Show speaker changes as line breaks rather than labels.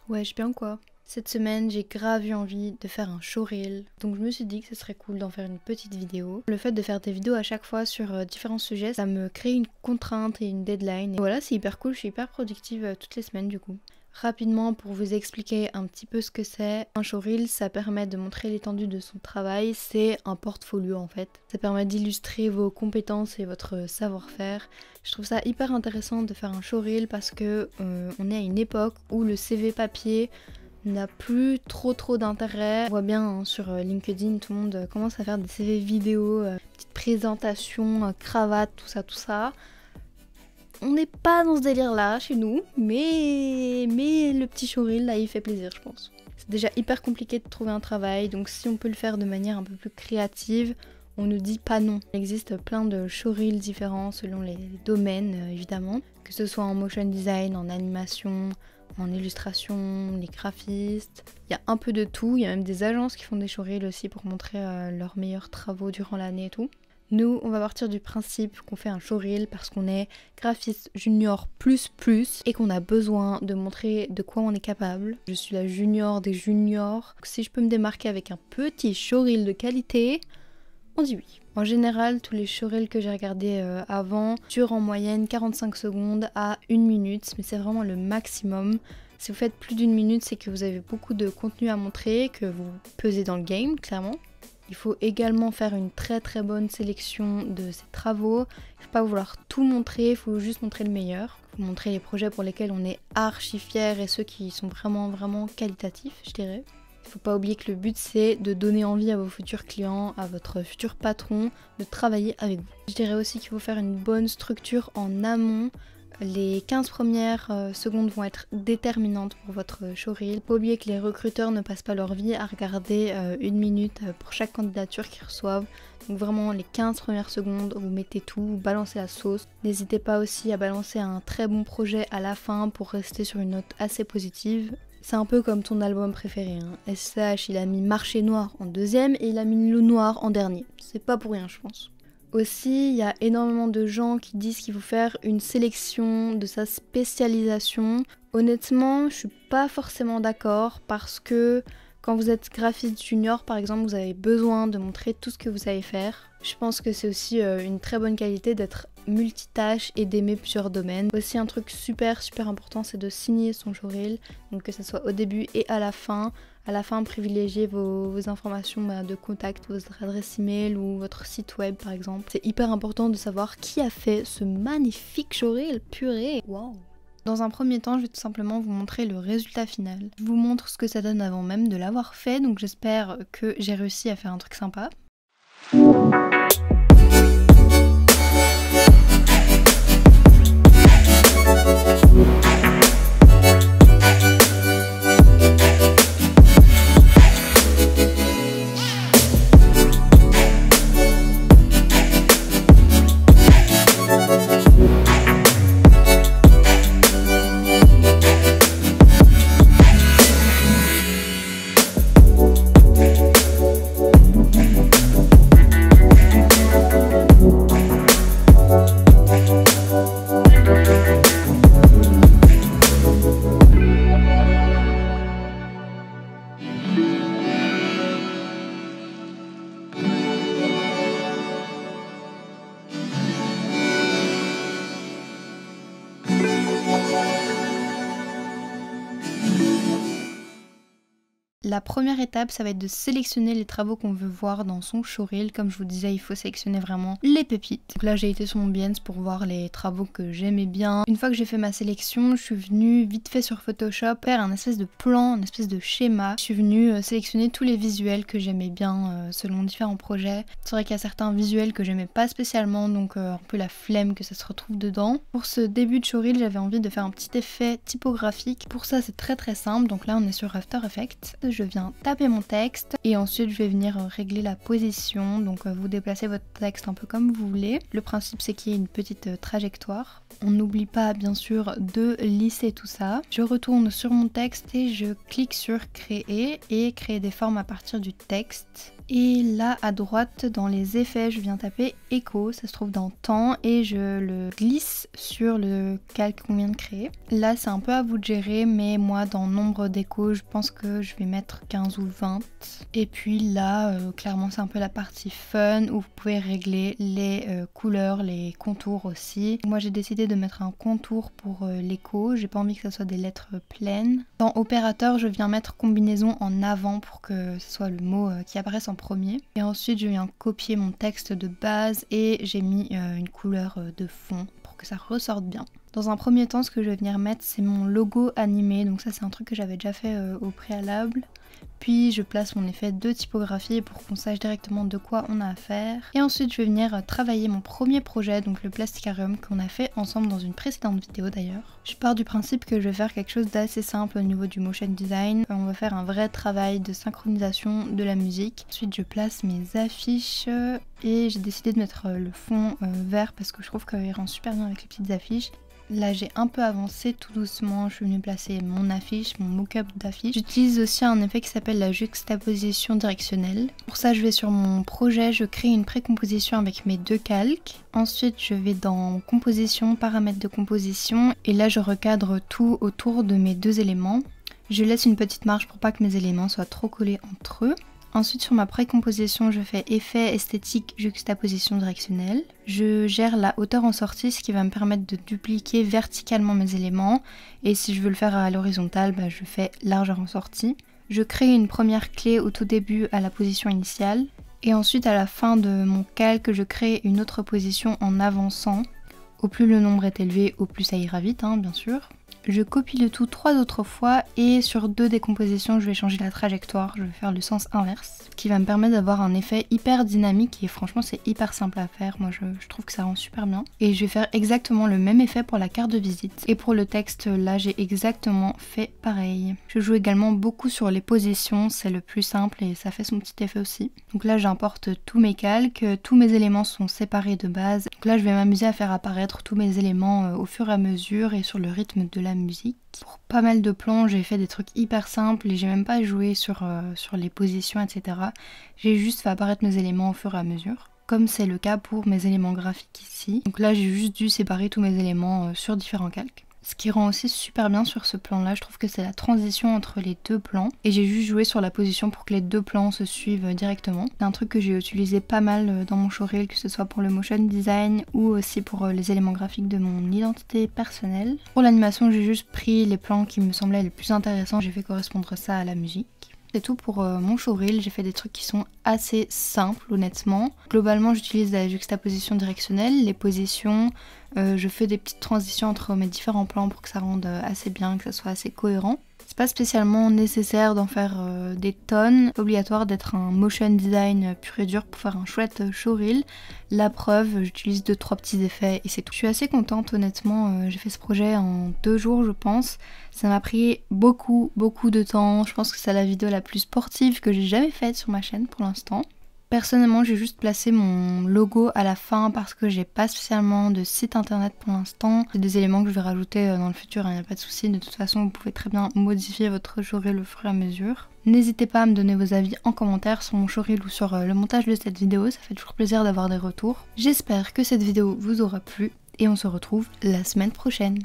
Wesh, bien quoi. Cette semaine, j'ai grave eu envie de faire un showreel, donc je me suis dit que ce serait cool d'en faire une petite vidéo. Le fait de faire des vidéos à chaque fois sur différents sujets, ça me crée une contrainte et une deadline. Et voilà, c'est hyper cool, je suis hyper productive toutes les semaines du coup. Rapidement, pour vous expliquer un petit peu ce que c'est, un showreel, ça permet de montrer l'étendue de son travail, c'est un portfolio en fait. Ça permet d'illustrer vos compétences et votre savoir-faire. Je trouve ça hyper intéressant de faire un showreel parce que on est à une époque où le CV papier n'a plus trop d'intérêt. On voit bien hein, sur LinkedIn, tout le monde commence à faire des CV vidéo, petites présentations, cravate, tout ça. On n'est pas dans ce délire là chez nous, mais le petit showreel là il fait plaisir je pense. C'est déjà hyper compliqué de trouver un travail, donc si on peut le faire de manière un peu plus créative, on ne dit pas non. Il existe plein de showreels différents selon les domaines évidemment, que ce soit en motion design, en animation, en illustration, les graphistes. Il y a un peu de tout, il y a même des agences qui font des showreels aussi pour montrer leurs meilleurs travaux durant l'année et tout. Nous, on va partir du principe qu'on fait un showreel parce qu'on est graphiste junior plus et qu'on a besoin de montrer de quoi on est capable. Je suis la junior des juniors. Si je peux me démarquer avec un petit showreel de qualité, on dit oui. En général, tous les showreels que j'ai regardés avant durent en moyenne 45 secondes à 1 minute, mais c'est vraiment le maximum. Si vous faites plus d'1 minute, c'est que vous avez beaucoup de contenu à montrer, que vous pesez dans le game, clairement. Il faut également faire une très bonne sélection de ces travaux. Il ne faut pas vouloir tout montrer, il faut juste montrer le meilleur. Il faut montrer les projets pour lesquels on est archi fiers et ceux qui sont vraiment qualitatifs, je dirais. Il ne faut pas oublier que le but c'est de donner envie à vos futurs clients, à votre futur patron, de travailler avec vous. Je dirais aussi qu'il faut faire une bonne structure en amont. Les 15 premières secondes vont être déterminantes pour votre showreel. Faut pas oublier que les recruteurs ne passent pas leur vie à regarder 1 minute pour chaque candidature qu'ils reçoivent. Donc vraiment les 15 premières secondes, vous mettez tout, vous balancez la sauce. N'hésitez pas aussi à balancer un très bon projet à la fin pour rester sur une note assez positive. C'est un peu comme ton album préféré. Hein. SCH, il a mis Marché Noir en deuxième et il a mis Le Noir en dernier. C'est pas pour rien je pense. Aussi, il y a énormément de gens qui disent qu'il faut faire une sélection de sa spécialisation. Honnêtement, je suis pas forcément d'accord parce que quand vous êtes graphiste junior par exemple, vous avez besoin de montrer tout ce que vous savez faire. Je pense que c'est aussi une très bonne qualité d'être multitâche et d'aimer plusieurs domaines. Aussi un truc super important, c'est de signer son showreel, donc que ce soit au début et à la fin. À la fin, privilégiez vos informations de contact, votre adresse email ou votre site web par exemple. C'est hyper important de savoir qui a fait ce magnifique showreel, purée, waouh. Dans un premier temps, je vais tout simplement vous montrer le résultat final. Je vous montre ce que ça donne avant même de l'avoir fait, donc j'espère que j'ai réussi à faire un truc sympa. La première étape, ça va être de sélectionner les travaux qu'on veut voir dans son showreel. Comme je vous disais, il faut sélectionner vraiment les pépites. Donc là, j'ai été sur mon Behance pour voir les travaux que j'aimais bien. Une fois que j'ai fait ma sélection, je suis venue vite fait sur Photoshop faire un espèce de plan, un espèce de schéma. Je suis venue sélectionner tous les visuels que j'aimais bien selon différents projets. C'est vrai qu'il y a certains visuels que j'aimais pas spécialement, donc un peu la flemme que ça se retrouve dedans. Pour ce début de showreel, j'avais envie de faire un petit effet typographique. Pour ça, c'est très simple. Donc là, on est sur After Effects. Je viens taper mon texte et ensuite je vais venir régler la position, donc vous déplacez votre texte un peu comme vous voulez. Le principe c'est qu'il y ait une petite trajectoire. On n'oublie pas bien sûr de lisser tout ça. Je retourne sur mon texte et je clique sur créer et créer des formes à partir du texte. Et là à droite dans les effets je viens taper Echo, ça se trouve dans temps et je le glisse sur le calque qu'on vient de créer. Là c'est un peu à vous de gérer, mais moi dans nombre d'échos je pense que je vais mettre 15 ou 20. Et puis là clairement c'est un peu la partie fun où vous pouvez régler les couleurs, les contours aussi. Moi j'ai décidé de mettre un contour pour l'écho, j'ai pas envie que ça soit des lettres pleines. Dans opérateur je viens mettre combinaison en avant pour que ce soit le mot qui apparaisse en premier. Et ensuite je viens copier mon texte de base et j'ai mis une couleur de fond pour que ça ressorte bien. Dans un premier temps ce que je vais venir mettre c'est mon logo animé, donc ça c'est un truc que j'avais déjà fait au préalable. Puis je place mon effet de typographie pour qu'on sache directement de quoi on a à faire. Et ensuite je vais venir travailler mon premier projet, donc le Plasticarium qu'on a fait ensemble dans une précédente vidéo d'ailleurs. Je pars du principe que je vais faire quelque chose d'assez simple au niveau du motion design. On va faire un vrai travail de synchronisation de la musique. Ensuite je place mes affiches et j'ai décidé de mettre le fond vert parce que je trouve qu'il rend super bien avec les petites affiches. Là j'ai un peu avancé tout doucement, je suis venue placer mon affiche, mon mock-up d'affiche. J'utilise aussi un effet qui s'appelle la juxtaposition directionnelle. Pour ça je vais sur mon projet, je crée une pré-composition avec mes deux calques. Ensuite je vais dans composition, paramètres de composition et là je recadre tout autour de mes deux éléments. Je laisse une petite marge pour pas que mes éléments soient trop collés entre eux. Ensuite sur ma précomposition je fais effet esthétique juxtaposition directionnelle. Je gère la hauteur en sortie, ce qui va me permettre de dupliquer verticalement mes éléments. Et si je veux le faire à l'horizontale, je fais largeur en sortie. Je crée une première clé au tout début à la position initiale. Et ensuite à la fin de mon calque je crée une autre position en avançant. Au plus le nombre est élevé, au plus ça ira vite bien sûr. Je copie le tout 3 autres fois et sur 2 décompositions je vais changer la trajectoire, je vais faire le sens inverse, ce qui va me permettre d'avoir un effet hyper dynamique et franchement c'est hyper simple à faire, moi je trouve que ça rend super bien. Et je vais faire exactement le même effet pour la carte de visite. Et pour le texte là j'ai exactement fait pareil. Je joue également beaucoup sur les positions, c'est le plus simple et ça fait son petit effet aussi. Donc là j'importe tous mes calques, tous mes éléments sont séparés de base. Donc là je vais m'amuser à faire apparaître tous mes éléments au fur et à mesure et sur le rythme de la musique. Pour pas mal de plans j'ai fait des trucs hyper simples et j'ai même pas joué sur les positions etc. J'ai juste fait apparaître mes éléments au fur et à mesure, comme c'est le cas pour mes éléments graphiques ici. Donc là j'ai juste dû séparer tous mes éléments sur différents calques. Ce qui rend aussi super bien sur ce plan là, je trouve que c'est la transition entre les deux plans. Et j'ai juste joué sur la position pour que les deux plans se suivent directement. C'est un truc que j'ai utilisé pas mal dans mon showreel, que ce soit pour le motion design ou aussi pour les éléments graphiques de mon identité personnelle. Pour l'animation j'ai juste pris les plans qui me semblaient les plus intéressants, j'ai fait correspondre ça à la musique. C'est tout pour mon showreel, j'ai fait des trucs qui sont assez simples honnêtement. Globalement j'utilise la juxtaposition directionnelle, les positions, je fais des petites transitions entre mes différents plans pour que ça rende assez bien, que ça soit assez cohérent. C'est pas spécialement nécessaire d'en faire des tonnes, pas obligatoire d'être un motion design pur et dur pour faire un chouette showreel. La preuve, j'utilise 2-3 petits effets et c'est tout. Je suis assez contente honnêtement, j'ai fait ce projet en 2 jours je pense. Ça m'a pris beaucoup de temps, je pense que c'est la vidéo la plus sportive que j'ai jamais faite sur ma chaîne pour l'instant. Personnellement j'ai juste placé mon logo à la fin parce que j'ai pas spécialement de site internet pour l'instant. C'est des éléments que je vais rajouter dans le futur, il n'y a pas de souci. De toute façon vous pouvez très bien modifier votre showreel au fur et à mesure. N'hésitez pas à me donner vos avis en commentaire sur mon showreel ou sur le montage de cette vidéo, ça fait toujours plaisir d'avoir des retours. J'espère que cette vidéo vous aura plu et on se retrouve la semaine prochaine.